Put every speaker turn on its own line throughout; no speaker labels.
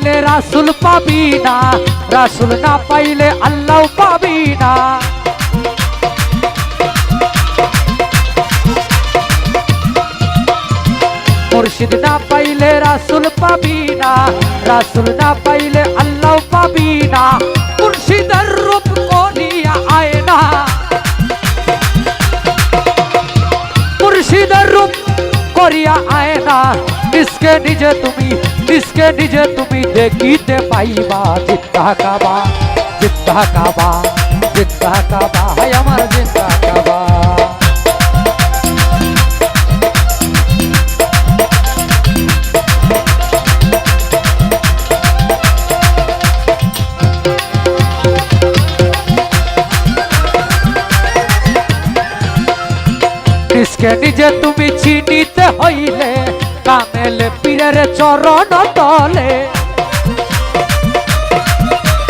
পাইলে রাসূল পাবি না, রাসূল না পাইলে আল্লাহ পাবি না। মুর্শিদ না পাইলে রাসূল পাবি না, রাসূল না পাইলে আল্লাহ পাবি না। মুর্শিদের রূপ করিয়া আয়না, মুর্শিদের রূপ করিয়া আয়না। নিজকে নিজে তুমি, নিজকে নিজে তুমি দেখিতে পাইবা। জিন্দা কাবা, জিন্দা কাবা, জিন্দা কাবা, হায় আমার জিন্দা কাবা। নিজকে নিজে তুমি চিনিতে হইলে কামেল পীরের চরণ তলে।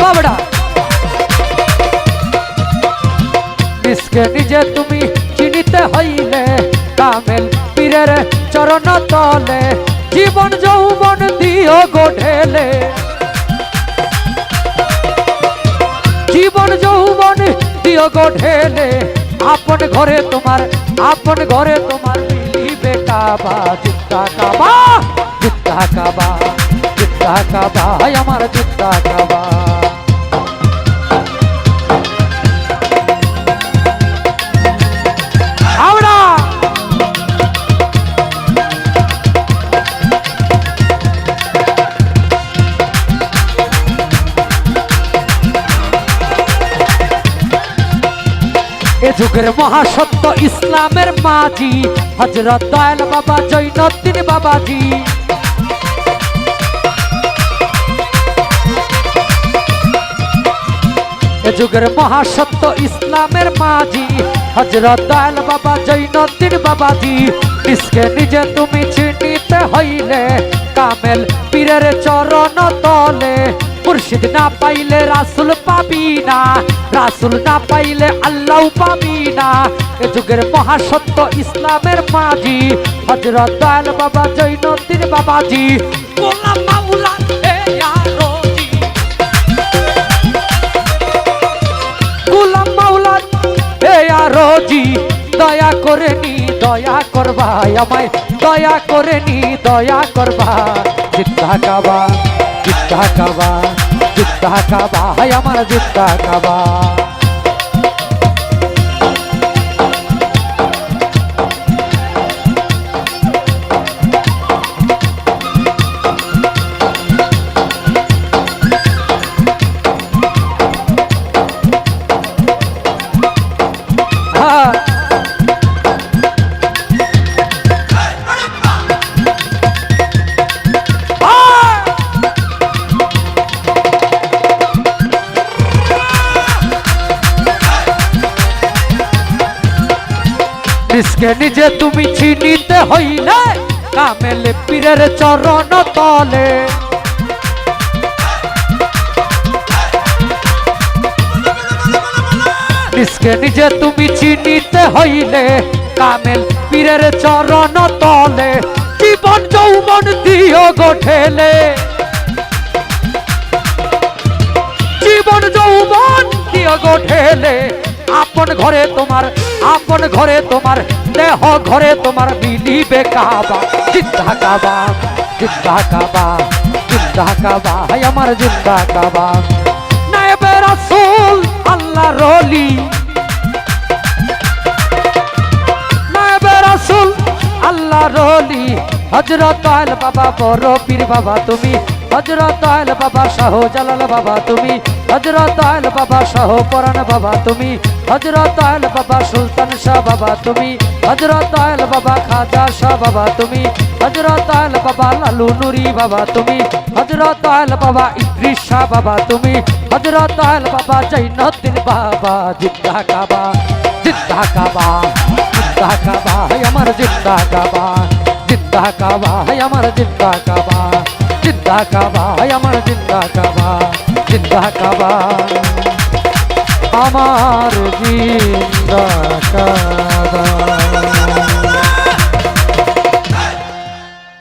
বাবড়া নিজকে নিজে তুমি চিনিতে হইলে কামেল পীরের চরণ তলে। জীবন যৌবন দিও গো ঢেলে, জীবন যৌবন দিও গো ঢেলে। আপন ঘরে তোমার, আপন ঘরে তোমার মিলিবে কাবা। জিন্দা কাবা, জিন্দা কাবা, জিন্দা কাবা, হায় আমার জিন্দা কাবা। আওড়া এ যুগের মহাসত্য ইসলামের মাঝি হযরত দয়াল বাবা জৈনুদ্দিন বাবাজি। এ যুগের মহাসত্য ইসলামের মাঝি হযরত দয়াল বাবা জৈনুদ্দিন বাবাজি। নিজকে নিজে তুমি চিনিতে হইলে কামেল পীরের চরণ তলে। মুর্শিদ না পাইলে রাসূল পাবি না, রাসূল না পাইলে আল্লাহ পাবি না। এ যুগের মহাসত্য ইসলামের মাঝি হযরত দয়াল বাবা জৈনুদ্দিন বাবাজি। গোলাম মাওলা হে ইয়ারোজি, গোলাম মাওলা হে ইয়ারোজি। দয়া করে নি, দয়া করবা আমায়, দয়া করে নি, দয়া করবা। জিন্দা কাবা, জিন্দা কাবা, জিন্দা কাবা, হায় আমার জিন্দা কাবা। নিজকে নিজে তুমি চিনিতে হইলে কামেল পীরের চরণ তলে। নিজকে নিজে তুমি চিনিতে হইলে কামেল পীরের চরণ তলে। জীবন যৌবন দিও গো ঢেলে, জীবন যৌবন দিও গো ঢেলে। আপন ঘরে তোমার, আপন ঘরে তোমার দেহ ঘরে তোমার মিলিবে কাবা। জিন্দা কাবা, জিন্দা কাবা, জিন্দা কাবা, হায় আমার জিন্দা কাবা। নায়েবে রাসূল আল্লাহর ওলি, নায়েবে রাসূল আল্লাহর ওলি। হযরত দয়াল বাবা বড় পীর বাবা তুমি, হযরত দয়াল বাবা শাহ জালাল বাবা তুমি, হযরত দয়াল বাবা শাহ পরাণ বাবা তুমি, হযরত দয়াল বাবা সুলতান শাহ বাবা তুমি, হযরত দয়াল বাবা খাজা শাহ বাবা তুমি, হযরত দয়াল বাবা লালু নুরি বাবা তুমি, হযরত দয়াল বাবা ইদ্রিস শাহ বাবা তুমি, হযরত দয়াল বাবা জৈনুদ্দিন বাবা। জিন্দা কাবা, জিন্দা কাবা, জিন্দা কাবা, হায় আমার জিন্দা কাবা। জিন্দা কাবা, হায় আমার জিন্দা কাবা। জিন্দা কাবা, হায় আমার জিন্দা কাবা। জিন্দা কাবা, আমার জিন্দা কাবা।